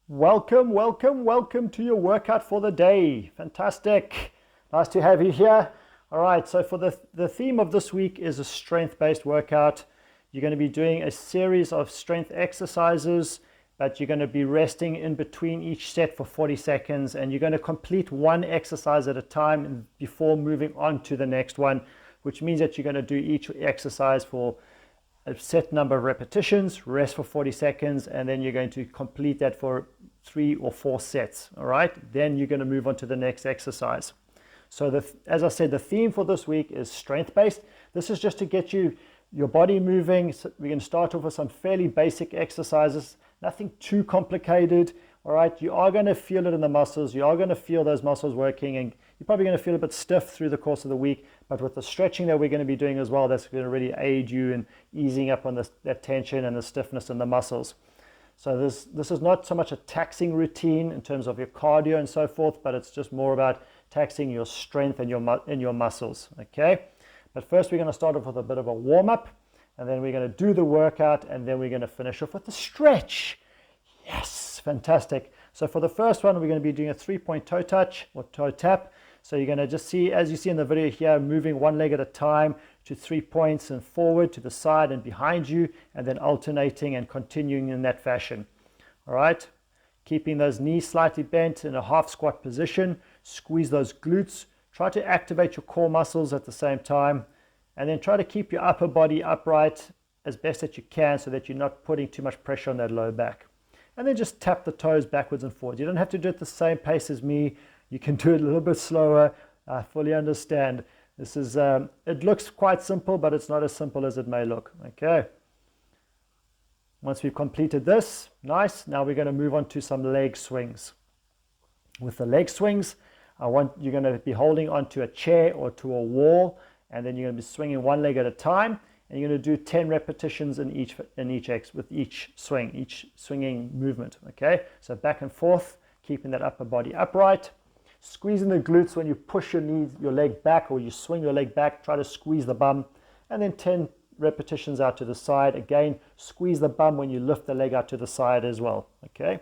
Welcome to your workout for the day. Fantastic. Nice to have you here. All right, so for the theme of this week is a strength-based workout. You're going to be doing a series of strength exercises, but you're going to be resting in between each set for 40 seconds, and you're going to complete one exercise at a time before moving on to the next one, which means that you're going to do each exercise for a set number of repetitions, rest for 40 seconds, and then you're going to complete that for 3 or 4 sets. All right, then you're going to move on to the next exercise. So as I said, the theme for this week is strength-based. This is just to get your body moving. So we're going to start off with some fairly basic exercises, nothing too complicated. All right, you are going to feel it in the muscles. You are going to feel those muscles working, and you're probably going to feel a bit stiff through the course of the week. But with the stretching that we're going to be doing as well, that's going to really aid you in easing up on that tension and the stiffness in the muscles. So this is not so much a taxing routine in terms of your cardio and so forth, but it's just more about taxing your strength and your muscles. Okay, but first we're going to start off with a bit of a warm-up, and then we're going to do the workout, and then we're going to finish off with the stretch. Yes, fantastic. So for the first one, we're going to be doing a 3-point toe touch or toe tap. So you're going to just see, as you see in the video here, moving one leg at a time to 3 points and forward, to the side and behind you, and then alternating and continuing in that fashion. All right, keeping those knees slightly bent in a half squat position. Squeeze those glutes. Try to activate your core muscles at the same time, and then try to keep your upper body upright as best that you can so that you're not putting too much pressure on that low back. And then just tap the toes backwards and forwards. You don't have to do it the same pace as me. You can do it a little bit slower. I fully understand. This is, it looks quite simple, but it's not as simple as it may look. Okay. Once we've completed this, nice. Now we're going to move on to some leg swings. With the leg swings, you're going to be holding onto a chair or to a wall, and then you're going to be swinging one leg at a time, and you're going to do 10 repetitions with each swinging movement. Okay, so back and forth, keeping that upper body upright. Squeezing the glutes when you push your leg back, or you swing your leg back, try to squeeze the bum, and then 10 repetitions out to the side. Again, squeeze the bum when you lift the leg out to the side as well. Okay.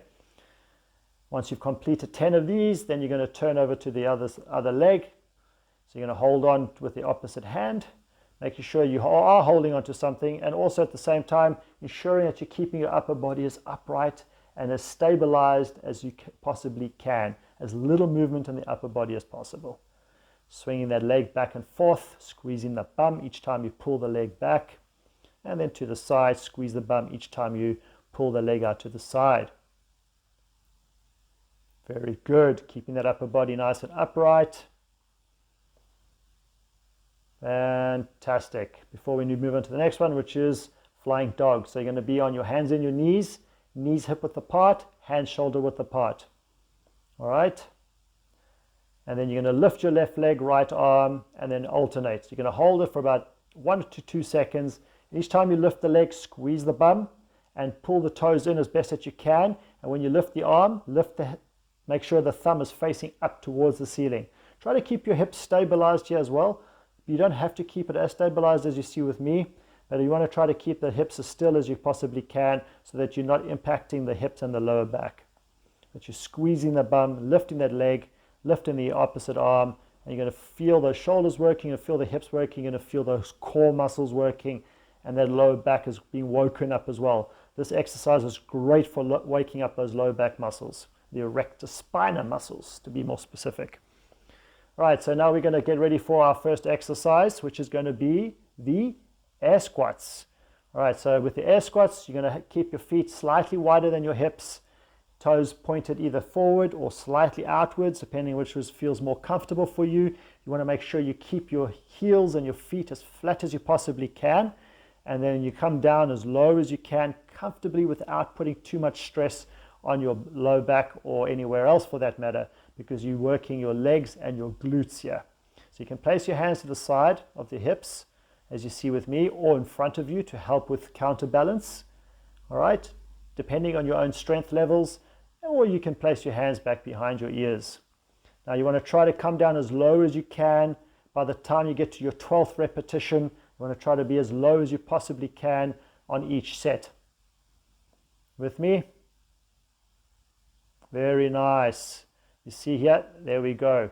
Once you've completed 10 of these, then you're going to turn over to the other leg. So you're going to hold on with the opposite hand, making sure you are holding onto something, and also at the same time ensuring that you're keeping your upper body as upright and as stabilized as you possibly can. As little movement in the upper body as possible. Swinging that leg back and forth, squeezing the bum each time you pull the leg back, and then to the side, squeeze the bum each time you pull the leg out to the side. Very good. Keeping that upper body nice and upright. Fantastic. Before we move on to the next one, which is flying dog. So you're going to be on your hands and your knees hip width apart, hands shoulder width apart. All right, and then you're going to lift your left leg, right arm, and then alternate. So you're going to hold it for about 1 to 2 seconds. Each time you lift the leg, squeeze the bum and pull the toes in as best that you can. And when you lift the arm, make sure the thumb is facing up towards the ceiling. Try to keep your hips stabilized here as well. You don't have to keep it as stabilized as you see with me, but you want to try to keep the hips as still as you possibly can so that you're not impacting the hips and the lower back. But you're squeezing the bum, lifting that leg, lifting the opposite arm, and you're going to feel those shoulders working, and feel the hips working, and feel those core muscles working, and that lower back is being woken up as well. This exercise is great for waking up those lower back muscles, the erector spinae muscles to be more specific. All right, so now we're going to get ready for our first exercise, which is going to be the air squats. All right, so with the air squats, you're going to keep your feet slightly wider than your hips, toes pointed either forward or slightly outwards, depending which feels more comfortable for you. You want to make sure you keep your heels and your feet as flat as you possibly can, and then you come down as low as you can comfortably without putting too much stress on your low back or anywhere else for that matter, because you're working your legs and your glutes here. So you can place your hands to the side of the hips, as you see with me, or in front of you to help with counterbalance. All right, depending on your own strength levels, or you can place your hands back behind your ears. Now you want to try to come down as low as you can. By the time you get to your 12th repetition, you want to try to be as low as you possibly can on each set. With me? Very nice. You see here, there we go.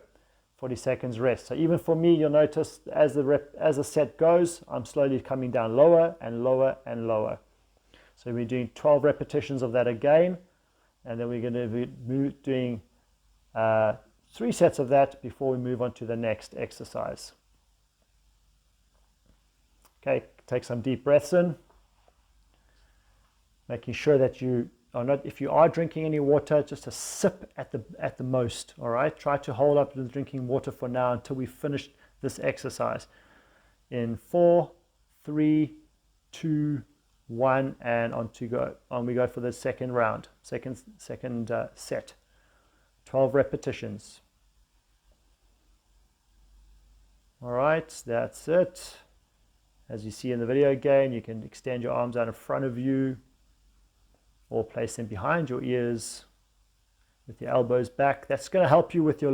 40 seconds rest. So even for me, you'll notice as the set goes, I'm slowly coming down lower and lower and lower. So we're doing 12 repetitions of that again, and then we're going to be doing 3 sets of that before we move on to the next exercise. Okay, take some deep breaths in, making sure that you are not, if you are drinking any water, just a sip at the most. All right, try to hold up with drinking water for now until we finish this exercise. In 4, 3, 2, 1, and on we go for the second round, second set. 12 repetitions. All right, that's it. As you see in the video again, you can extend your arms out in front of you or place them behind your ears with your elbows back. That's going to help you with your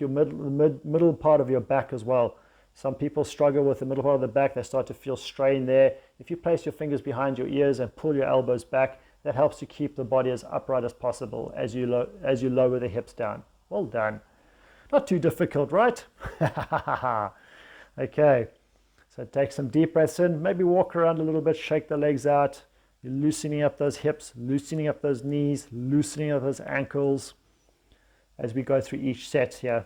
middle part of your back as well. Some people struggle with the middle part of the back. They start to feel strain there. If you place your fingers behind your ears and pull your elbows back, that helps you keep the body as upright as possible as you lower the hips down. Well done. Not too difficult, right? Okay, so take some deep breaths in. Maybe walk around a little bit, shake the legs out. You're loosening up those hips, loosening up those knees, loosening up those ankles as we go through each set here.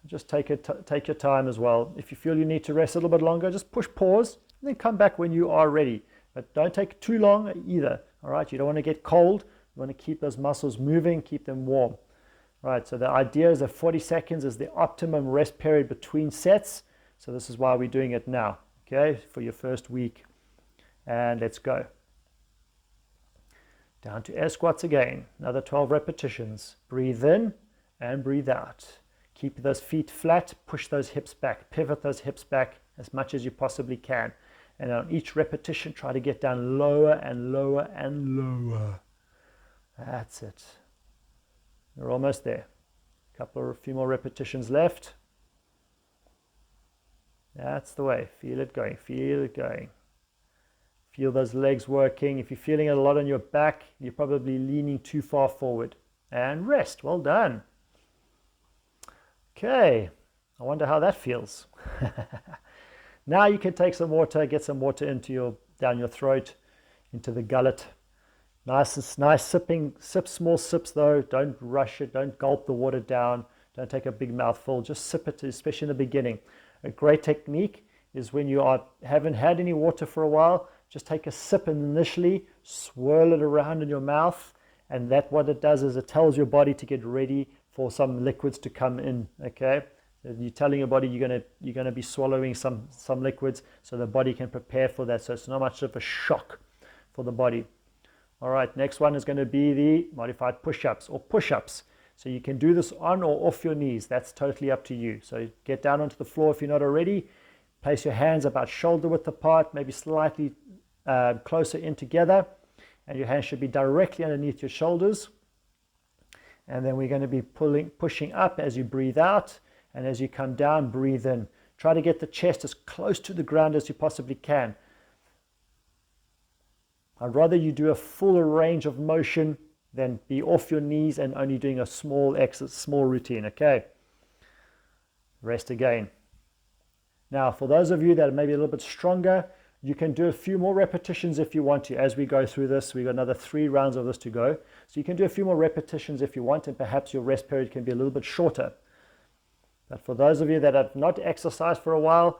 Just take your time as well. If you feel you need to rest a little bit longer, just push pause and then come back when you are ready. But don't take too long either. All right, you don't want to get cold. You want to keep those muscles moving, keep them warm. Right, so the idea is that 40 seconds is the optimum rest period between sets. So this is why we're doing it now, okay, for your first week. And let's go. Down to air squats again. Another 12 repetitions. Breathe in and breathe out. Keep those feet flat, push those hips back, pivot those hips back as much as you possibly can. And on each repetition, try to get down lower and lower and lower. That's it. You're almost there. A few more repetitions left. That's the way. Feel it going, feel it going. Feel those legs working. If you're feeling it a lot on your back, you're probably leaning too far forward. And rest. Well done. Okay. I wonder how that feels. Now you can take some water, get some water down your throat, into the gullet. Nice sipping. Sip small sips though. Don't rush it. Don't gulp the water down. Don't take a big mouthful. Just sip it, especially in the beginning. A great technique is when you haven't had any water for a while, just take a sip initially, swirl it around in your mouth, and what it does is it tells your body to get ready for some liquids to come in. Okay, you're telling your body you're gonna be swallowing some liquids, so the body can prepare for that. So it's not much of a shock for the body. All right, next one is going to be the modified push-ups or push-ups. So you can do this on or off your knees. That's totally up to you. So get down onto the floor if you're not already. Place your hands about shoulder width apart, maybe slightly closer in together. And your hands should be directly underneath your shoulders. And then we're going to be pushing up as you breathe out. And as you come down, breathe in. Try to get the chest as close to the ground as you possibly can. I'd rather you do a full range of motion than be off your knees and only doing a small routine, okay? Rest again. Now, for those of you that are maybe a little bit stronger, you can do a few more repetitions if you want to. As we go through this, we've got another 3 rounds of this to go. So you can do a few more repetitions if you want, and perhaps your rest period can be a little bit shorter. But for those of you that have not exercised for a while,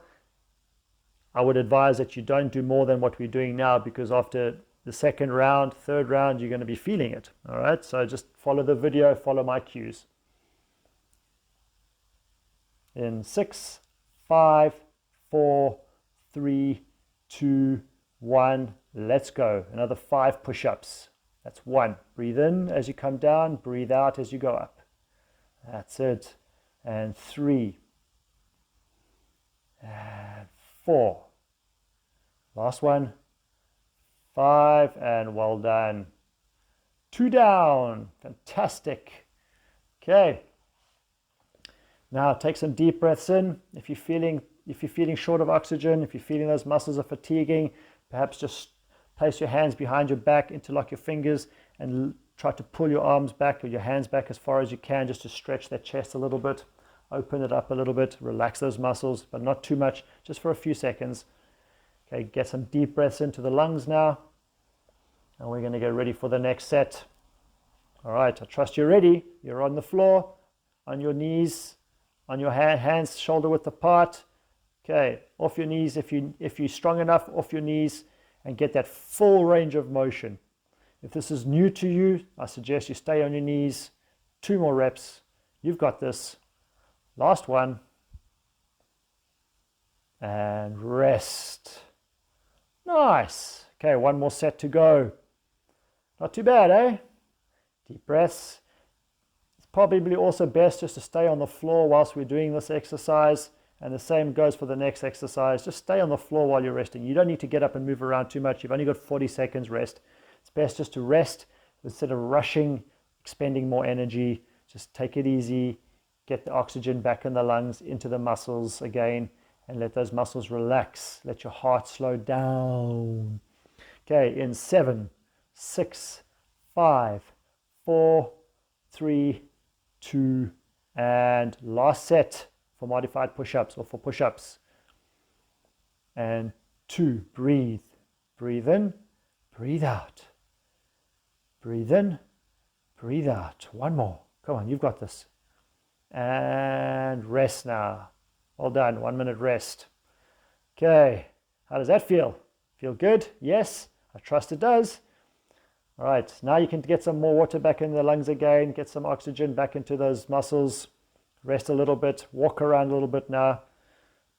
I would advise that you don't do more than what we're doing now, because after the second round, third round, you're going to be feeling it. All right, so just follow the video, follow my cues. In 6, 5, 4, 3, 2, 1, let's go. Another 5 push-ups. That's 1. Breathe in as you come down, breathe out as you go up. That's it. And 3. And 4. Last one. 5, and well done. 2 down. Fantastic. Okay. Now take some deep breaths in. If you're feeling short of oxygen, if you're feeling those muscles are fatiguing, perhaps just place your hands behind your back, interlock your fingers, and try to pull your arms back or your hands back as far as you can, just to stretch that chest a little bit. Open it up a little bit, relax those muscles, but not too much, just for a few seconds. Okay, get some deep breaths into the lungs now. And we're going to get ready for the next set. All right, I trust you're ready. You're on the floor, on your knees, on your hands shoulder width apart. Okay, off your knees if you're strong enough, off your knees, and get that full range of motion. If this is new to you, I suggest you stay on your knees. 2 more reps. You've got this. Last one. And rest. Nice. Okay, 1 more set to go. Not too bad, eh? Deep breaths. It's probably also best just to stay on the floor whilst we're doing this exercise. And the same goes for the next exercise. Just stay on the floor while you're resting. You don't need to get up and move around too much. You've only got 40 seconds rest. It's best just to rest instead of rushing, expending more energy. Just take it easy. Get the oxygen back in the lungs, into the muscles again, and let those muscles relax. Let your heart slow down. Okay, in 7, 6, 5, 4, 3, 2, and last set for modified push-ups or for push-ups. And 2, breathe. Breathe in, breathe out. Breathe in, breathe out. 1 more. Come on, you've got this. And rest now. All done. 1 minute rest. Okay, how does that feel? Feel good? Yes, I trust it does. All right, now you can get some more water back in the lungs again, get some oxygen back into those muscles, rest a little bit, walk around a little bit now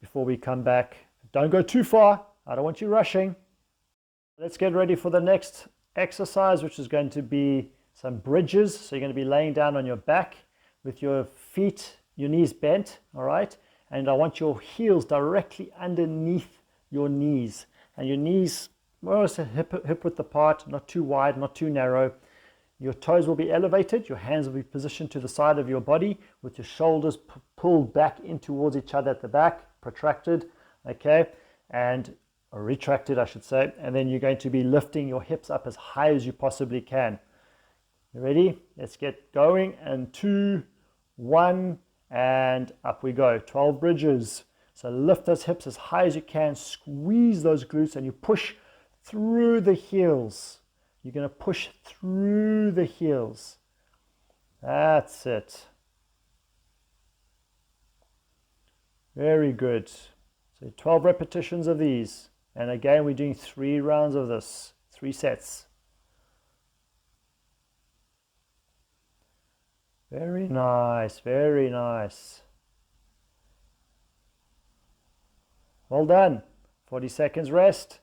before we come back. Don't go too far. I don't want you rushing. Let's get ready for the next exercise, which is going to be some bridges. So you're going to be laying down on your back with your feet, your knees bent, all right? And I want your heels directly underneath your knees. And your knees more or less hip width apart, not too wide, not too narrow. Your toes will be elevated. Your hands will be positioned to the side of your body with your shoulders pulled back in towards each other at the back, protracted, okay? Or retracted, I should say. And then you're going to be lifting your hips up as high as you possibly can. You ready? Let's get going. And 2, 1, and up we go. 12 bridges. So lift those hips as high as you can, squeeze those glutes, and you push through the heels. You're going to push through the heels. That's it. Very good. So 12 repetitions of these. And again, we're doing 3 rounds of this, 3 sets. Very nice, very nice. Well done. 40 seconds rest.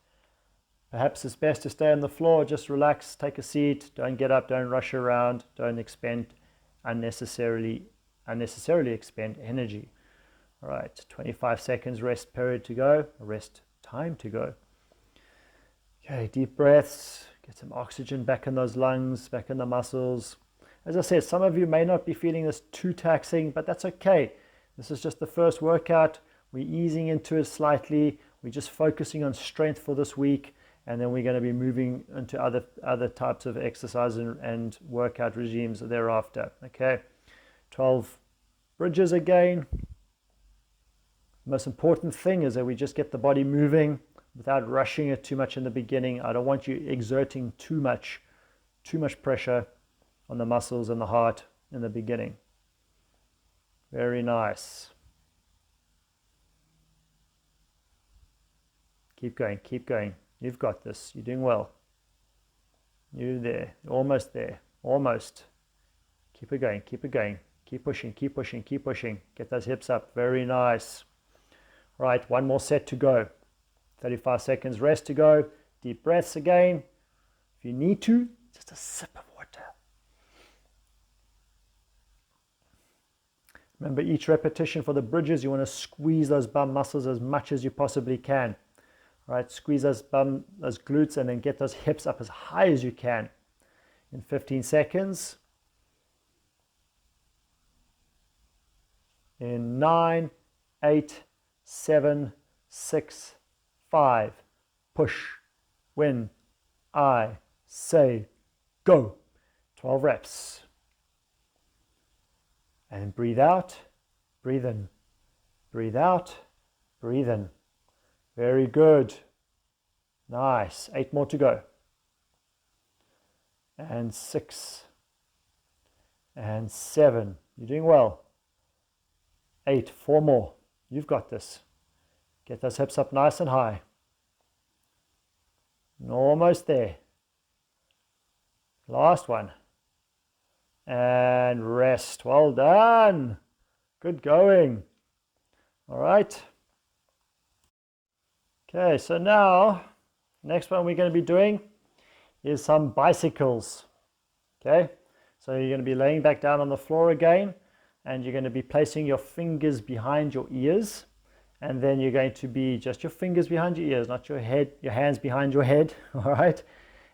Perhaps it's best to stay on the floor, just relax, take a seat, don't get up, don't rush around, don't unnecessarily expend energy. All right, 25 seconds rest period to go, rest time to go. Okay, deep breaths, get some oxygen back in those lungs, back in the muscles. As I said, some of you may not be feeling this too taxing, but that's okay. This is just the first workout. We're easing into it slightly. We're just focusing on strength for this week, and then we're going to be moving into other types of exercise and workout regimes thereafter. Okay, 12 bridges again. Most important thing is that we just get the body moving without rushing it too much in the beginning. I don't want you exerting too much pressure on the muscles and the heart in the beginning. Very nice. Keep going, keep going. You've got this. You're doing well. You're there. You're almost there. Almost. Keep it going, keep it going. Keep pushing, keep pushing, keep pushing. Get those hips up. Very nice. Right, 1 more set to go. 35 seconds rest to go. Deep breaths again. If you need to, just a sip of water. Remember, each repetition for the bridges, you want to squeeze those bum muscles as much as you possibly can. Right, squeeze those glutes, and then get those hips up as high as you can. In 15 seconds. In 9, 8, 7, 6, 5. Push when I say go. 12 reps. And breathe out, breathe in, breathe out, breathe in. Very good. Nice. 8 more to go. And 6. And 7. You're doing well. 8. 4 more. You've got this. Get those hips up nice and high. And almost there. Last one. And rest. Well done. Good going. All right. Okay, so now, next one we're going to be doing is some bicycles. Okay, so you're going to be laying back down on the floor again, and you're going to be placing your fingers behind your ears, and then you're going to be just your fingers behind your ears, not your head, your hands behind your head. All right,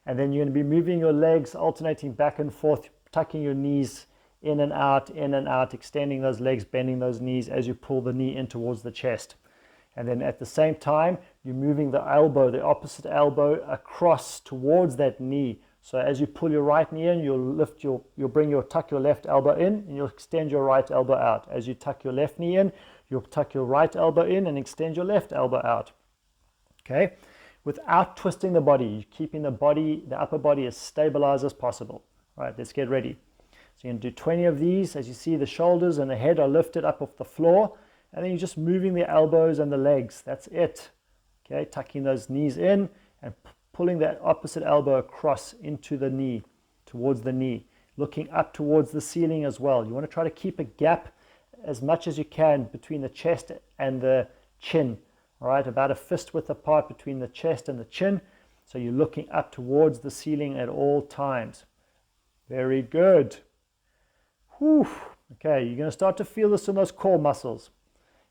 and then you're going to be moving your legs, alternating back and forth, tucking your knees in and out, extending those legs, bending those knees as you pull the knee in towards the chest. And then at the same time, you're moving the elbow, the opposite elbow, across towards that knee. So as you pull your right knee in, you'll tuck your left elbow in, and you'll extend your right elbow out. As you tuck your left knee in, you'll tuck your right elbow in and extend your left elbow out. Okay? Without twisting the body, keeping the upper body as stabilized as possible. All right, let's get ready. So you're going to do 20 of these. As you see, the shoulders and the head are lifted up off the floor. And then you're just moving the elbows and the legs. That's it. Okay, tucking those knees in and pulling that opposite elbow across into the knee, towards the knee. Looking up towards the ceiling as well. You want to try to keep a gap as much as you can between the chest and the chin. All right, about a fist width apart between the chest and the chin. So you're looking up towards the ceiling at all times. Very good. Whew. Okay, you're going to start to feel this in those core muscles.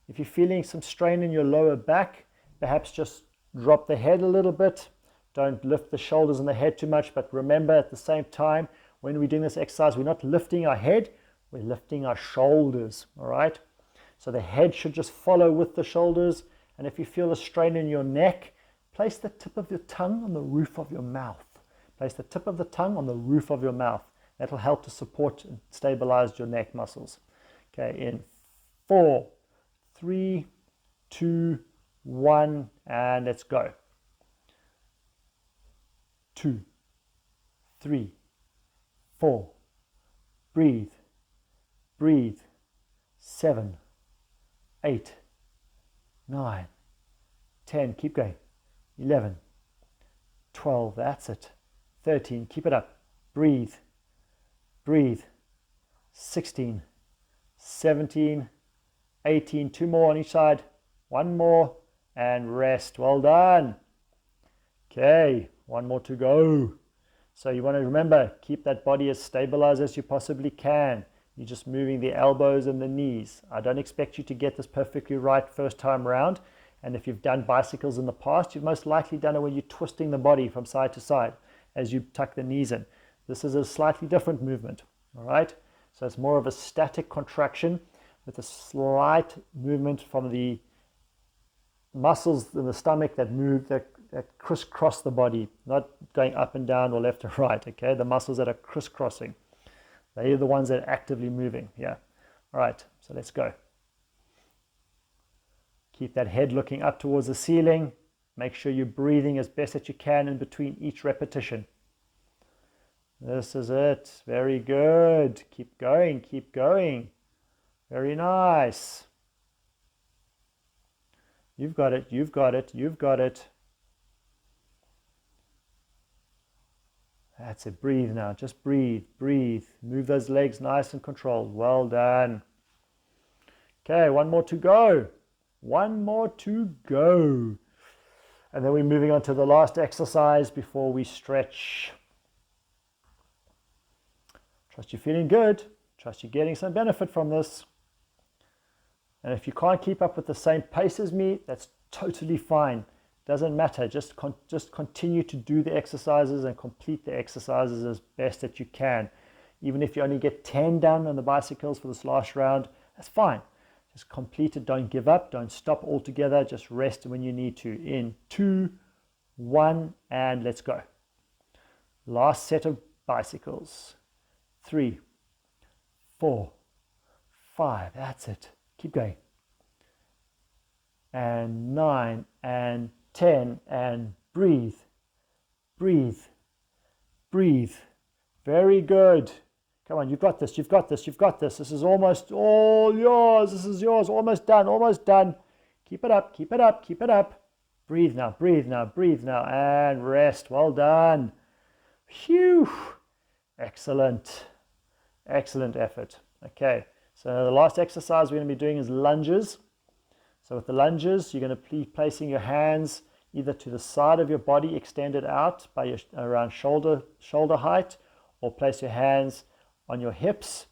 If you're feeling some strain in your lower back, perhaps just drop the head a little bit. Don't lift the shoulders and the head too much, but remember at the same time, when we're doing this exercise, we're not lifting our head, we're lifting our shoulders, all right? So the head should just follow with the shoulders, and if you feel a strain in your neck, place the tip of your tongue on the roof of your mouth. Place the tip of the tongue on the roof of your mouth. That'll help to support and stabilize your neck muscles. Okay, in 4, 3, 2, 1, and let's go. 2, 3, 4. Breathe, breathe. 7, 8, 9, 10. Keep going. 11, 12. That's it. 13. Keep it up. Breathe, breathe. 16, 17, 18, 2 more on each side, 1 more, and rest. Well done. Okay, 1 more to go. So you want to remember, keep that body as stabilized as you possibly can. You're just moving the elbows and the knees. I don't expect you to get this perfectly right first time around. And if you've done bicycles in the past, you've most likely done it when you're twisting the body from side to side as you tuck the knees in. This is a slightly different movement, all right? So it's more of a static contraction with a slight movement from the muscles in the stomach that move, that crisscross the body, not going up and down or left and right, okay? The muscles that are crisscrossing. They are the ones that are actively moving, yeah. All right, so let's go. Keep that head looking up towards the ceiling. Make sure you're breathing as best that you can in between each repetition. This is it. Very good. Keep going, keep going. Very nice. You've got it, you've got it, you've got it. That's it. Breathe now. Just breathe, breathe. Move those legs nice and controlled. Well done. Okay, 1 more to go. 1 more to go. And then we're moving on to the last exercise before we stretch. Trust you're feeling good. Trust you're getting some benefit from this. And if you can't keep up with the same pace as me, that's totally fine. Doesn't matter. Just continue to do the exercises and complete the exercises as best that you can. Even if you only get 10 done on the bicycles for this last round, that's fine. Just complete it. Don't give up. Don't stop altogether. Just rest when you need to. In 2, 1, and let's go. Last set of bicycles. 3, 4, 5. That's it. Keep going. And 9 and 10 and breathe. Breathe. Breathe. Very good. Come on, you've got this, you've got this, you've got this. This is almost all yours. This is yours. Almost done, almost done. Keep it up, keep it up, keep it up. Breathe now, breathe now, breathe now, and rest. Well done. Phew. Excellent. Excellent effort. Okay, so the last exercise we're going to be doing is lunges. So with the lunges, you're going to be placing your hands either to the side of your body, extended out by your, around shoulder height, or place your hands on your hips,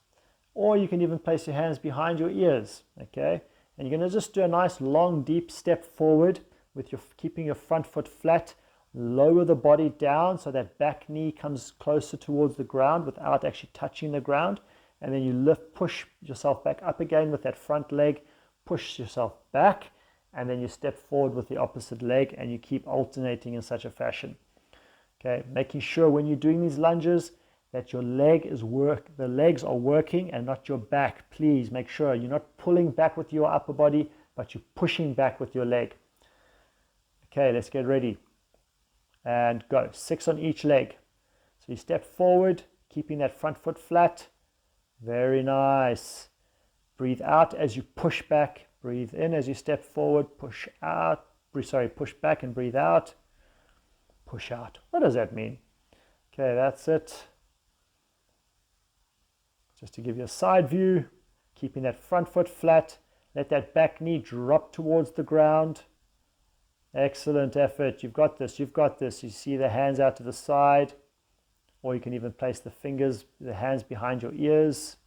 or you can even place your hands behind your ears. Okay, and you're going to just do a nice long deep step forward with your keeping your front foot flat. Lower the body down so that back knee comes closer towards the ground without actually touching the ground, and then you push yourself back up again with that front leg. Push yourself back, and then you step forward with the opposite leg, and you keep alternating in such a fashion. Okay, making sure when you're doing these lunges that your the legs are working and not your back. Please make sure you're not pulling back with your upper body, but you're pushing back with your leg. Okay, let's get ready. And go. 6 on each leg. So you step forward, keeping that front foot flat. Very nice. Breathe out as you push back. Breathe in as you step forward. Push out. Push back and breathe out. Push out. What does that mean? Okay, that's it. Just to give you a side view, keeping that front foot flat. Let that back knee drop towards the ground. Excellent effort. You've got this. You've got this. You see the hands out to the side, or you can even place the hands behind your ears.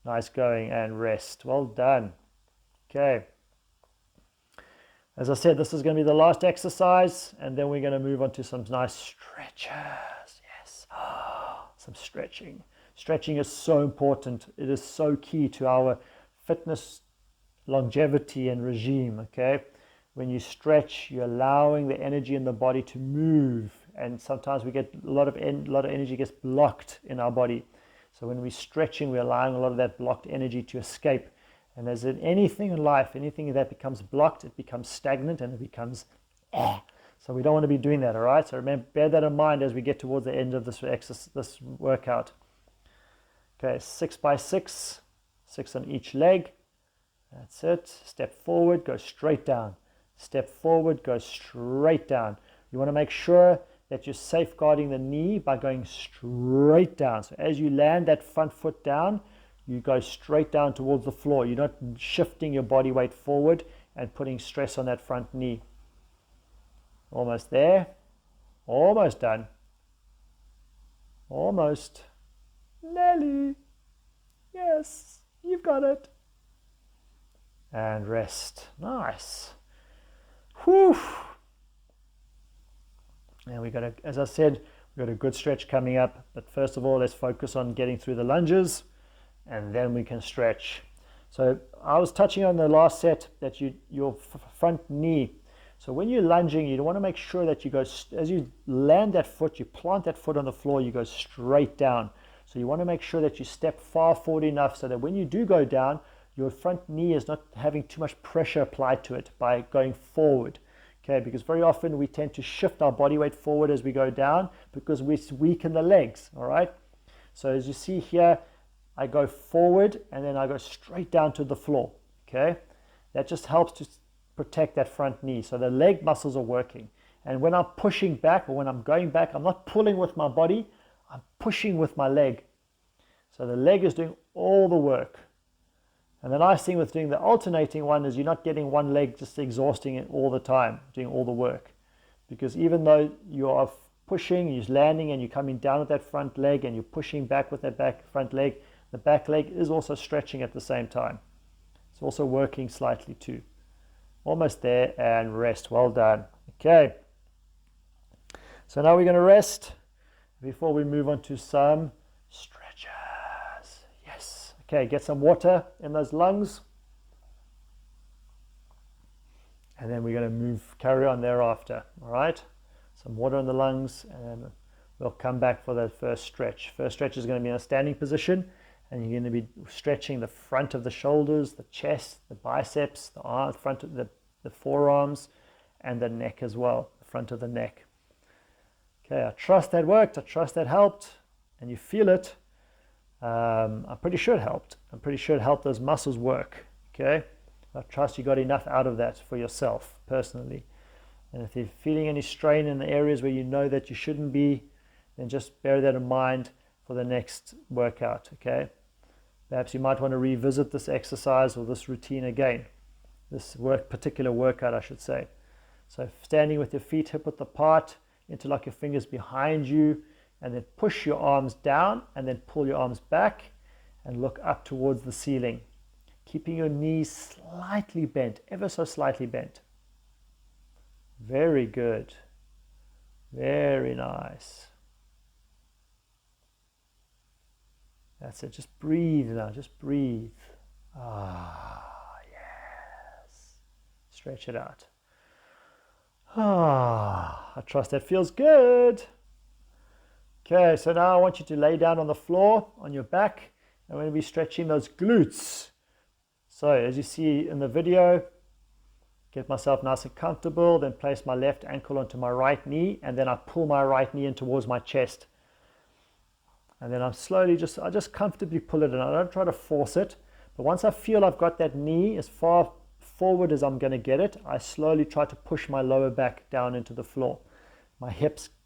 Nice going, and rest. Well done. Okay. As I said, this is going to be the last exercise, and then we're going to move on to some nice stretches. Yes. Some stretching. Stretching is so important. It is so key to our fitness, longevity, and regime. Okay. When you stretch, you're allowing the energy in the body to move, and sometimes we get a lot of energy gets blocked in our body. So when we're stretching, we're allowing a lot of that blocked energy to escape. And as in anything in life, anything that becomes blocked, it becomes stagnant and it becomes So we don't want to be doing that, all right? So remember, bear that in mind as we get towards the end of this workout. Okay, 6 by 6, 6 on each leg. That's it. Step forward, go straight down. Step forward, go straight down. You want to make sure that you're safeguarding the knee by going straight down. So as you land that front foot down, you go straight down towards the floor. You're not shifting your body weight forward and putting stress on that front knee. Almost there. Almost done. Almost. Nelly. Yes, you've got it. And rest. Nice. Whew. And we got as I said, we've got a good stretch coming up. But first of all, let's focus on getting through the lunges, and then we can stretch. So I was touching on the last set that your front knee. So when you're lunging, you want to make sure that you go, as you land that foot, you plant that foot on the floor, you go straight down. So you want to make sure that you step far forward enough so that when you do go down, your front knee is not having too much pressure applied to it by going forward. Okay, because very often we tend to shift our body weight forward as we go down because we weaken the legs, all right? So as you see here, I go forward and then I go straight down to the floor, okay? That just helps to protect that front knee. So the leg muscles are working. And when I'm pushing back or when I'm going back, I'm not pulling with my body, I'm pushing with my leg. So the leg is doing all the work. And the nice thing with doing the alternating one is you're not getting one leg just exhausting it all the time, doing all the work. Because even though you are pushing, you're landing and you're coming down with that front leg and you're pushing back with that front leg, the back leg is also stretching at the same time. It's also working slightly too. Almost there, and rest. Well done. Okay. So now we're going to rest before we move on to some stretches. Yes. Okay, get some water in those lungs. And then we're going to carry on thereafter. All right. Some water in the lungs, and we'll come back for that first stretch. First stretch is going to be in a standing position, and you're going to be stretching the front of the shoulders, the chest, the biceps, the arm, front of the forearms, and the neck as well, the front of the neck. Okay, I trust that worked. I trust that helped, and you feel it. I'm pretty sure it helped. I'm pretty sure it helped those muscles work. Okay, I trust you got enough out of that for yourself personally. And if you're feeling any strain in the areas where you know that you shouldn't be, then just bear that in mind for the next workout. Okay, perhaps you might want to revisit this exercise or this routine again, this particular workout I should say. So standing with your feet hip width apart, interlock your fingers behind you, and then push your arms down and then pull your arms back and look up towards the ceiling, keeping your knees slightly bent, ever so slightly bent. Very good. Very nice. That's it. Just breathe now. Just breathe. Ah, yes. Stretch it out. Ah, I trust that feels good. Okay, so now I want you to lay down on the floor on your back. I'm going to be stretching those glutes. So as you see in the video, get myself nice and comfortable, then place my left ankle onto my right knee, and then I pull my right knee in towards my chest. And then I'm slowly I just comfortably pull it in. I don't try to force it, but once I feel I've got that knee as far forward as I'm going to get it, I slowly try to push my lower back down into the floor.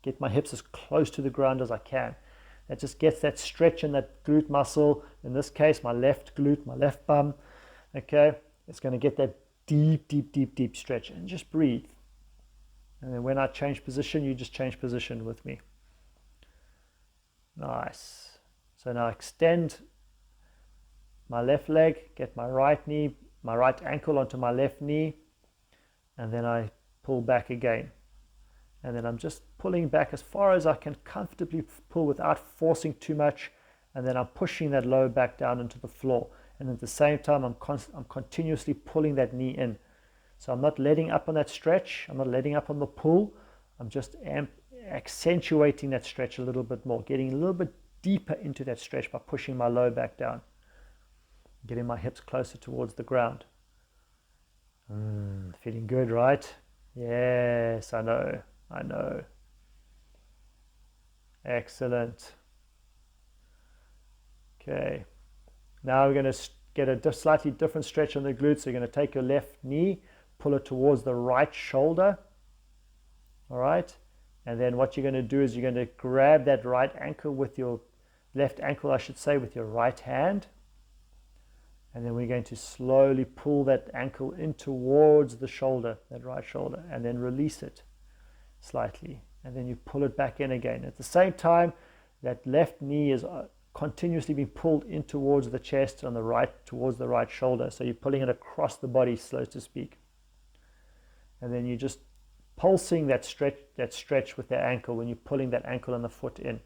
Get my hips as close to the ground as I can. That just gets that stretch in that glute muscle. In this case, my left glute, my left bum. Okay, it's going to get that deep, deep, deep, deep stretch, and just breathe. And then when I change position, you just change position with me. Nice. So now extend my left leg, get my right knee, my right ankle onto my left knee, and then I pull back again. And then I'm just pulling back as far as I can comfortably pull without forcing too much, and then I'm pushing that lower back down into the floor. And at the same time, I'm continuously pulling that knee in. So I'm not letting up on that stretch. I'm not letting up on the pull. I'm just accentuating that stretch a little bit more, getting a little bit deeper into that stretch by pushing my lower back down, getting my hips closer towards the ground. Feeling good, right? Yes, I know. Excellent. Okay. Now we're going to get a slightly different stretch on the glutes. So you're going to take your left knee, pull it towards the right shoulder. All right. And then what you're going to do is you're going to grab that right ankle with your left ankle, I should say, with your right hand. And then we're going to slowly pull that ankle in towards the shoulder, that right shoulder, and then release it slightly. And then you pull it back in again. At the same time, that left knee is continuously being pulled in towards the chest on the right, towards the right shoulder. So you're pulling it across the body, so to speak. And then you're just pulsing that stretch with the ankle when you're pulling that ankle and the foot in.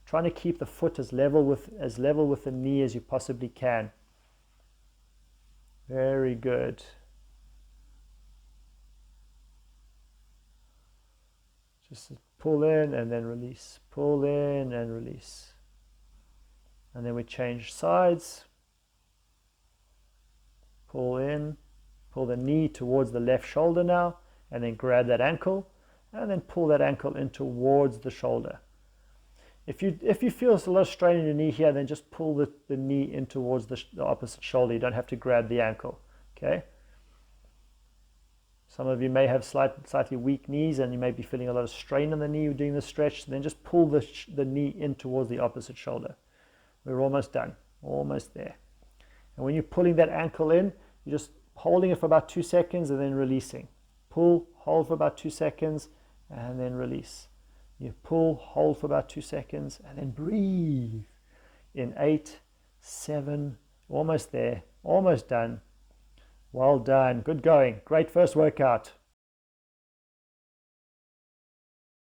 Trying to keep the foot as level with the knee as you possibly can. Very good. Just pull in and then release. Pull in and release. And then we change sides. Pull in. Pull the knee towards the left shoulder now. And then grab that ankle. And then pull that ankle in towards the shoulder. If you feel a lot of strain in your knee here, then just pull the knee in towards the opposite shoulder. You don't have to grab the ankle. Okay? Some of you may have slightly weak knees and you may be feeling a lot of strain on the knee doing the stretch. Then just pull the knee in towards the opposite shoulder. We're almost done. Almost there. And when you're pulling that ankle in, you're just holding it for about 2 seconds and then releasing. Pull, hold for about 2 seconds, and then release. You pull, hold for about 2 seconds, and then breathe. In 8, 7, almost there, almost done. Well done. Good going. Great first workout.